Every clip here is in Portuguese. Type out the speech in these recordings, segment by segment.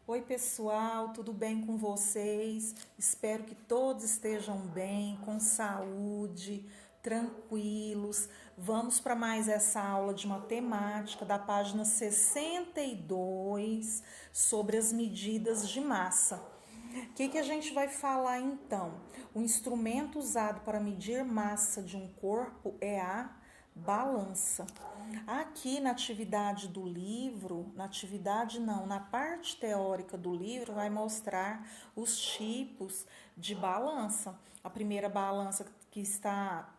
Oi, pessoal, tudo bem com vocês? Espero que todos estejam bem, com saúde, tranquilos. Vamos para mais essa aula de matemática da página 62 sobre as medidas de massa. O que a gente vai falar então? O instrumento usado para medir massa de um corpo é a balança. Aqui na atividade do livro, na parte teórica do livro, vai mostrar os tipos de balança. A primeira balança que está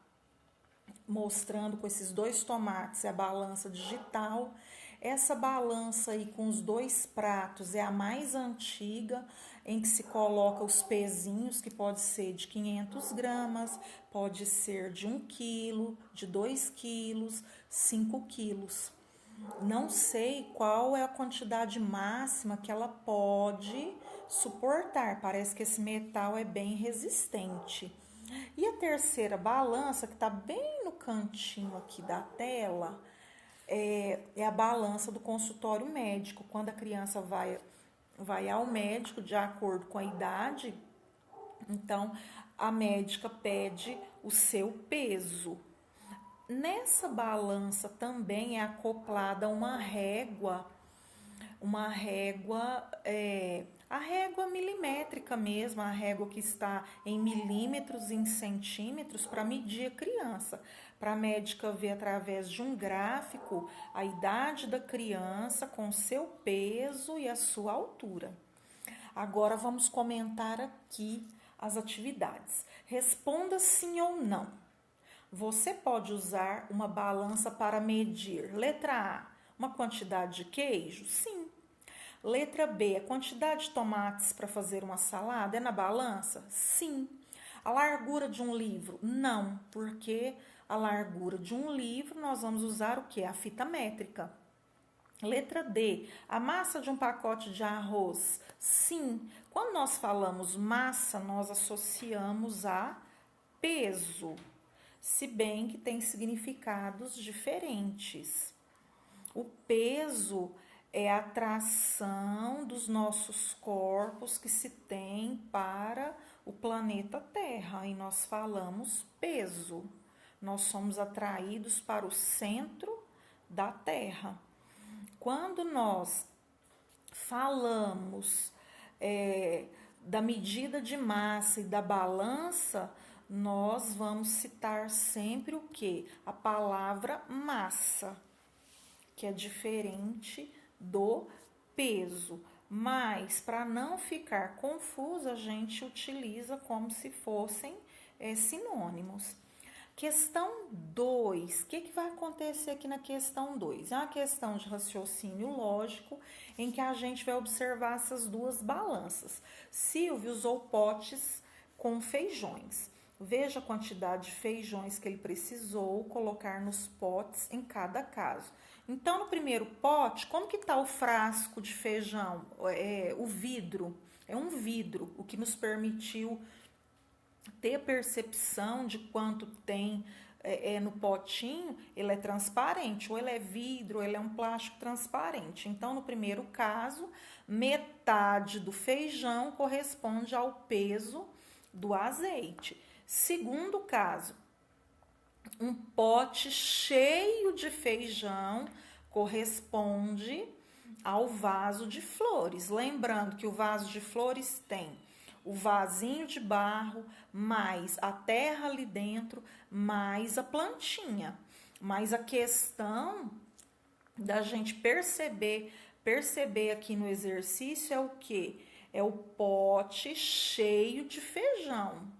mostrando com esses dois tomates é a balança digital. Essa balança aí com os dois pratos é a mais antiga, em que se coloca os pezinhos, que pode ser de 500 gramas, pode ser de 1 quilo, de 2 quilos, 5 quilos. Não sei qual é a quantidade máxima que ela pode suportar. Parece que esse metal é bem resistente. E a terceira balança, que está bem no cantinho aqui da tela, é a balança do consultório médico. Quando a criança vai ao médico de acordo com a idade, então a médica pede o seu peso. Nessa balança também é acoplada a régua milimétrica mesmo, a régua que está em milímetros e em centímetros para medir a criança, para a médica ver através de um gráfico a idade da criança com seu peso e a sua altura. Agora vamos comentar aqui as atividades. Responda sim ou não. Você pode usar uma balança para medir. Letra A, uma quantidade de queijo? Sim. Letra B, a quantidade de tomates para fazer uma salada é na balança? Sim. A largura de um livro? Não, porque a largura de um livro nós vamos usar o que? A fita métrica. Letra D, a massa de um pacote de arroz? Sim. Quando nós falamos massa, nós associamos a peso, se bem que tem significados diferentes. O peso é a atração dos nossos corpos que se tem para o planeta Terra, e nós falamos peso. Nós somos atraídos para o centro da Terra. Quando nós falamos da medida de massa e da balança, nós vamos citar sempre o quê? A palavra massa, que é diferente do peso. Mas, para não ficar confuso, a gente utiliza como se fossem sinônimos. Questão 2. O que vai acontecer aqui na questão 2? É uma questão de raciocínio lógico em que a gente vai observar essas duas balanças. Silvio usou potes com feijões. Veja a quantidade de feijões que ele precisou colocar nos potes em cada caso. Então, no primeiro pote, como que está o frasco de feijão? O vidro. É um vidro, o que nos permitiu ter a percepção de quanto tem no potinho. Ele é transparente, ou ele é vidro, ou ele é um plástico transparente. Então, no primeiro caso, metade do feijão corresponde ao peso do azeite. Segundo caso, um pote cheio de feijão corresponde ao vaso de flores. Lembrando que o vaso de flores tem o vasinho de barro, mais a terra ali dentro, mais a plantinha. Mas a questão da gente perceber aqui no exercício é o quê? É o pote cheio de feijão.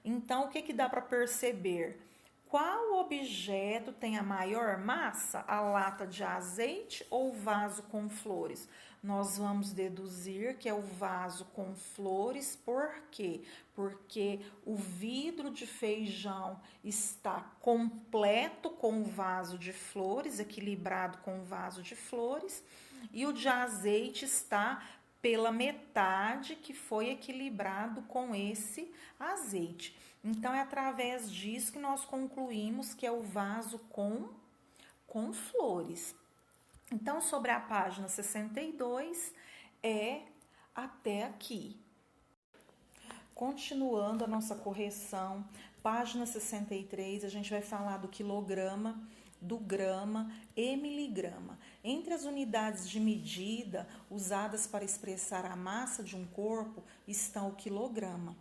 Então, o que dá para perceber? Qual objeto tem a maior massa? A lata de azeite ou o vaso com flores? Nós vamos deduzir que é o vaso com flores. Por quê? Porque o vidro de feijão está completo com o vaso de flores, equilibrado com o vaso de flores, e o de azeite está pela metade, que foi equilibrado com esse azeite. Então, é através disso que nós concluímos que é o vaso com flores. Então, sobre a página 62, é até aqui. Continuando a nossa correção, página 63, a gente vai falar do quilograma, do grama e miligrama. Entre as unidades de medida usadas para expressar a massa de um corpo estão o quilograma,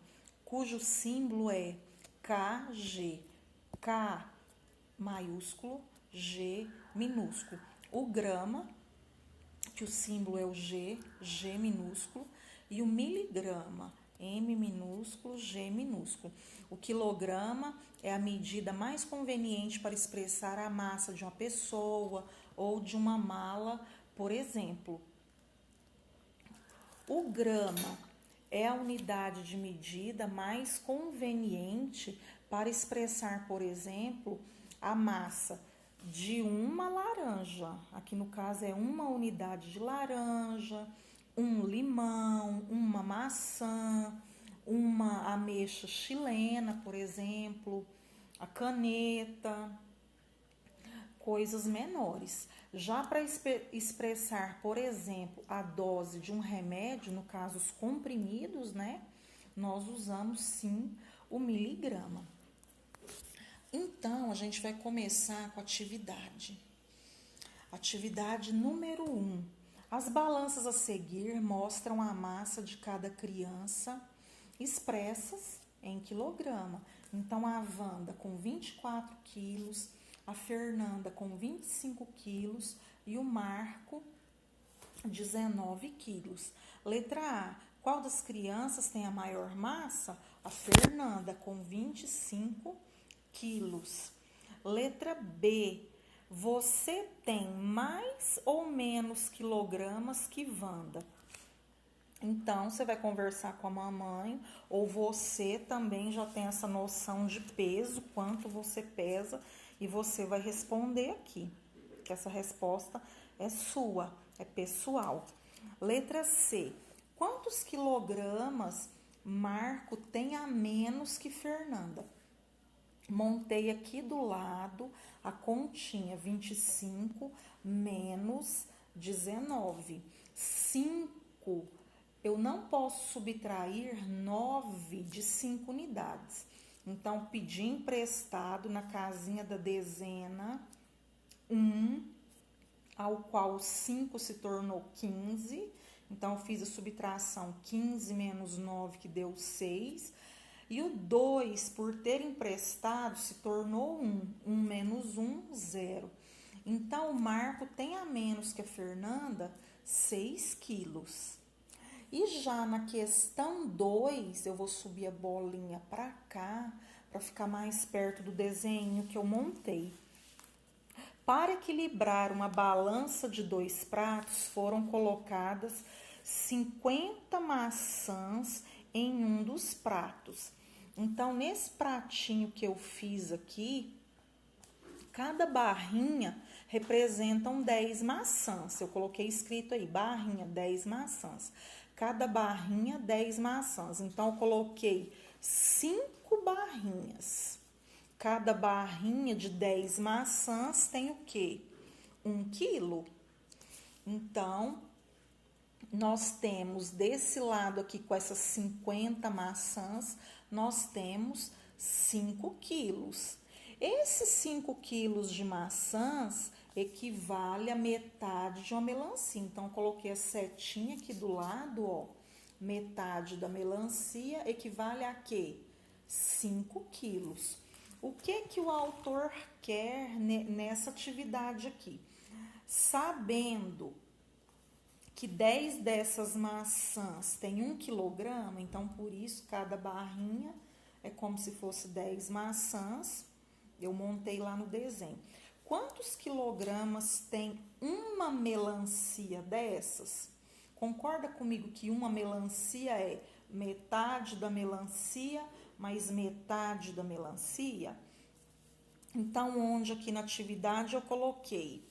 cujo símbolo é Kg, K maiúsculo, G minúsculo. O grama, que o símbolo é o G, G minúsculo, e o miligrama, M minúsculo, G minúsculo. O quilograma é a medida mais conveniente para expressar a massa de uma pessoa ou de uma mala, por exemplo. O grama é a unidade de medida mais conveniente para expressar, por exemplo, a massa de uma laranja. Aqui no caso é uma unidade de laranja, um limão, uma maçã, uma ameixa chilena, por exemplo, a caneta, coisas menores. Já para expressar, por exemplo, a dose de um remédio, no caso os comprimidos, né? Nós usamos sim o miligrama. Então, a gente vai começar com a atividade. Atividade número 1. As balanças a seguir mostram a massa de cada criança expressas em quilograma. Então, a Wanda com 24 quilos, a Fernanda com 25 quilos e o Marco 19 quilos. Letra A. Qual das crianças tem a maior massa? A Fernanda com 25 quilos. Letra B. Você tem mais ou menos quilogramas que Wanda? Então, você vai conversar com a mamãe, ou você também já tem essa noção de peso, quanto você pesa, e você vai responder aqui, que essa resposta é sua, é pessoal. Letra C. Quantos quilogramas Marco tem a menos que Fernanda? Montei aqui do lado a continha, 25 menos 19. 5, eu não posso subtrair 9 de 5 unidades. Então, pedi emprestado na casinha da dezena 1, ao qual 5 se tornou 15. Então, eu fiz a subtração 15 menos 9, que deu 6. E o 2, por ter emprestado, se tornou 1. 1 menos 1, 0. Então, o Marco tem a menos que a Fernanda, 6 quilos. E já na questão 2, eu vou subir a bolinha para cá, para ficar mais perto do desenho que eu montei. Para equilibrar uma balança de 2 pratos, foram colocadas 50 maçãs em um dos pratos. Então, nesse pratinho que eu fiz aqui, cada barrinha representam 10 maçãs. Eu coloquei escrito aí, barrinha, 10 maçãs. Cada barrinha, 10 maçãs. Então, eu coloquei 5 barrinhas. Cada barrinha de 10 maçãs tem o quê? 1 quilo. Então, nós temos desse lado aqui, com essas 50 maçãs, nós temos 5 quilos. Esses 5 quilos de maçãs equivale a metade de uma melancia. Então, eu coloquei a setinha aqui do lado, ó. Metade da melancia equivale a quê? 5 quilos. O que o autor quer nessa atividade aqui? Sabendo que 10 dessas maçãs tem 1 quilograma, então por isso cada barrinha é como se fosse 10 maçãs. Eu montei lá no desenho. Quantos quilogramas tem uma melancia dessas? Concorda comigo que uma melancia é metade da melancia mais metade da melancia? Então, onde aqui na atividade eu coloquei?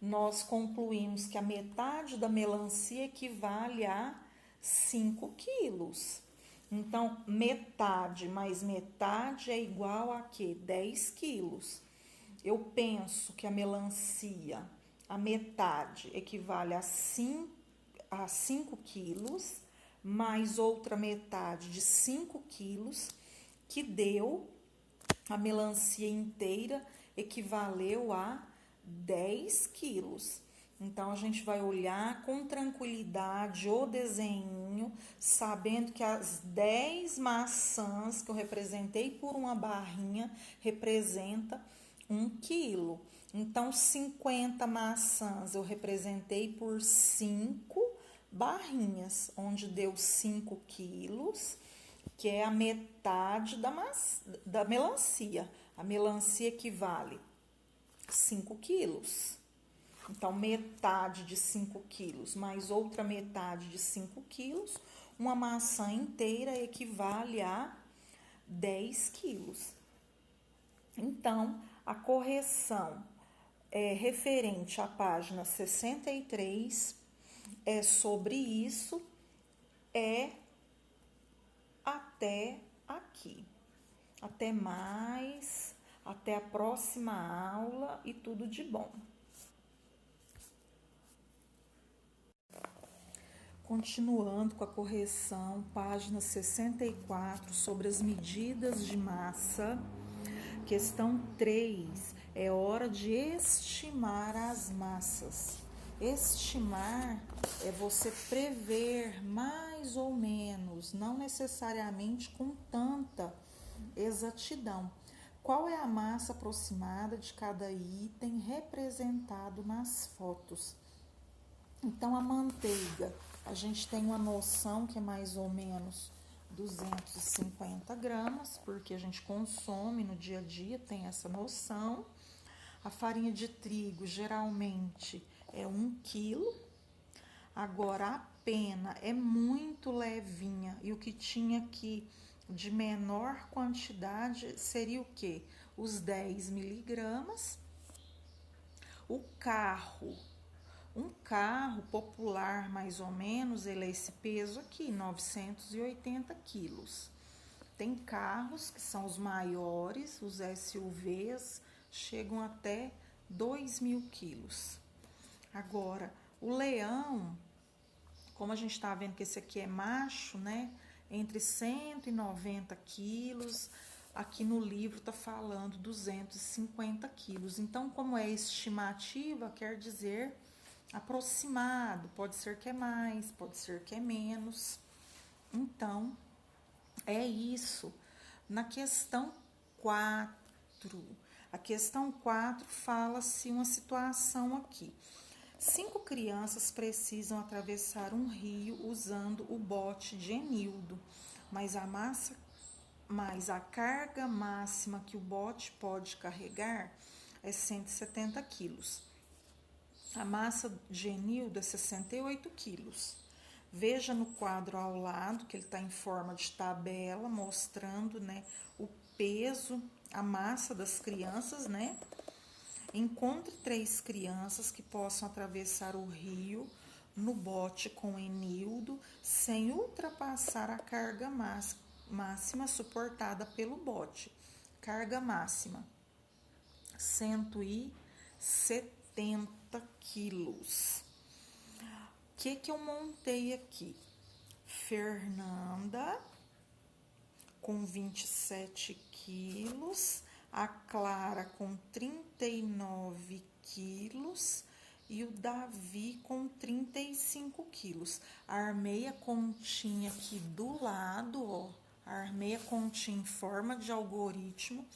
Nós concluímos que a metade da melancia equivale a 5 quilos. Então, metade mais metade é igual a quê? 10 quilos. Eu penso que a melancia, a metade, equivale a 5 quilos. mais outra metade de 5 quilos, que deu, a melancia inteira equivaleu a 10 quilos. Então, a gente vai olhar com tranquilidade o desenho, sabendo que as 10 maçãs que eu representei por uma barrinha representa 1 quilo. Então, 50 maçãs eu representei por 5 barrinhas, onde deu 5 quilos, que é a metade da melancia. A melancia equivale a 5 quilos. Então, metade de 5 quilos mais outra metade de 5 quilos, uma maçã inteira equivale a 10 quilos. Então, a correção referente à página 63 é sobre isso, até aqui. Até mais, até a próxima aula e tudo de bom. Continuando com a correção, página 64, sobre as medidas de massa. Questão 3, é hora de estimar as massas. Estimar é você prever mais ou menos, não necessariamente com tanta exatidão. Qual é a massa aproximada de cada item representado nas fotos? Então, a manteiga, a gente tem uma noção que é mais ou menos 250 gramas, porque a gente consome no dia a dia, tem essa noção. A farinha de trigo, geralmente, é 1 quilo. Agora, a pena é muito levinha, e o que tinha aqui de menor quantidade seria o quê? Os 10 miligramas. O carro, um carro popular, mais ou menos, ele é esse peso aqui, 980 quilos. Tem carros que são os maiores, os SUVs, chegam até 2.000 quilos. Agora, o leão, como a gente está vendo que esse aqui é macho, né? Entre 190 quilos, aqui no livro está falando 250 quilos. Então, como é estimativa, quer dizer aproximado, pode ser que é mais, pode ser que é menos. Então, é isso. Na questão 4, a questão 4 fala-se uma situação aqui. 5 crianças precisam atravessar um rio usando o bote de Enildo, mas a carga máxima que o bote pode carregar é 170 quilos. A massa de Enildo é 68 quilos. Veja no quadro ao lado, que ele está em forma de tabela, mostrando, né, o peso, a massa das crianças, né? Encontre 3 crianças que possam atravessar o rio no bote com Enildo sem ultrapassar a carga máxima suportada pelo bote. Carga máxima, 170 quilos. O que eu montei aqui? Fernanda com 27 quilos, a Clara com 39 quilos e o Davi com 35 quilos. Armei a continha aqui do lado, ó. Armei a continha em forma de algoritmo.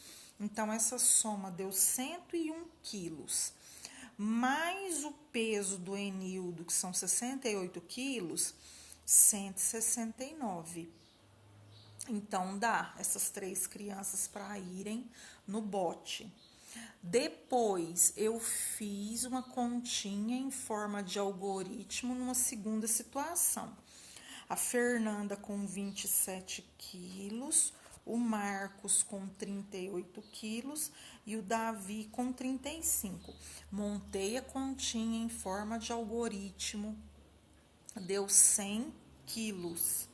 Então, essa soma deu 101 quilos. Mais o peso do Enildo, que são 68 quilos, 169. Então, dá essas 3 crianças para irem no bote. Depois, eu fiz uma continha em forma de algoritmo numa segunda situação. A Fernanda com 27 quilos, o Marcos com 38 quilos e o Davi com 35. Montei a continha em forma de algoritmo, deu 100 quilos,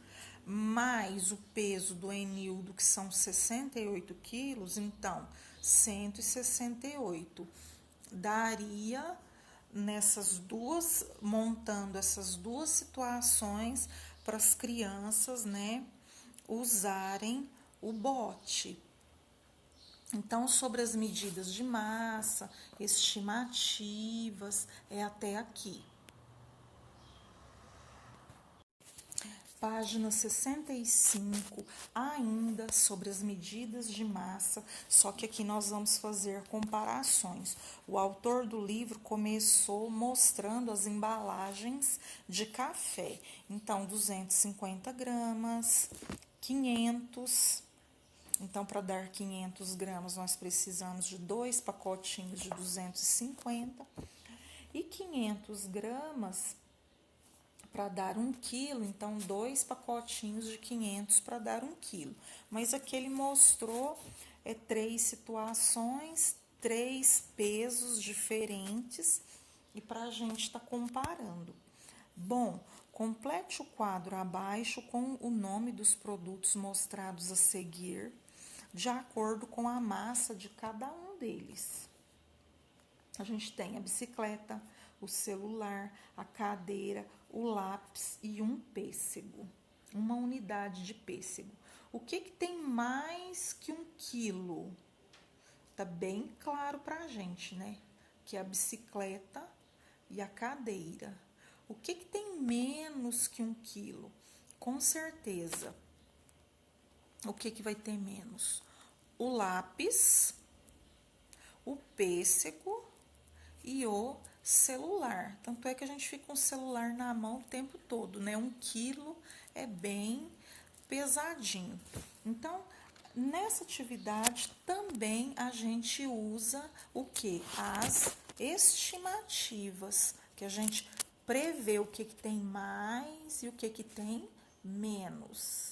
mais o peso do Enildo, que são 68 quilos, então 168. Daria nessas duas, montando essas duas situações, para as crianças, né, usarem o bote. Então, sobre as medidas de massa, estimativas, é até aqui. Página 65, ainda sobre as medidas de massa, só que aqui nós vamos fazer comparações. O autor do livro começou mostrando as embalagens de café. Então, 250 gramas, 500. Então, para dar 500 gramas, nós precisamos de 2 pacotinhos de 250. E 500 gramas, para dar 1 quilo, então 2 pacotinhos de 500 para dar 1 quilo. Mas aqui ele mostrou 3 situações, 3 pesos diferentes, e para a gente estar comparando. Bom, complete o quadro abaixo com o nome dos produtos mostrados a seguir, de acordo com a massa de cada um deles. A gente tem a bicicleta, o celular, a cadeira, o lápis e um pêssego, uma unidade de pêssego. O que tem mais que 1 quilo? Tá bem claro pra gente, né? Que é a bicicleta e a cadeira. O que tem menos que 1 quilo? Com certeza. O que vai ter menos? O lápis, o pêssego e o celular. Tanto é que a gente fica com o celular na mão o tempo todo, né? 1 quilo é bem pesadinho. Então, nessa atividade também a gente usa o que? As estimativas, que a gente prevê o que tem mais e o que tem menos.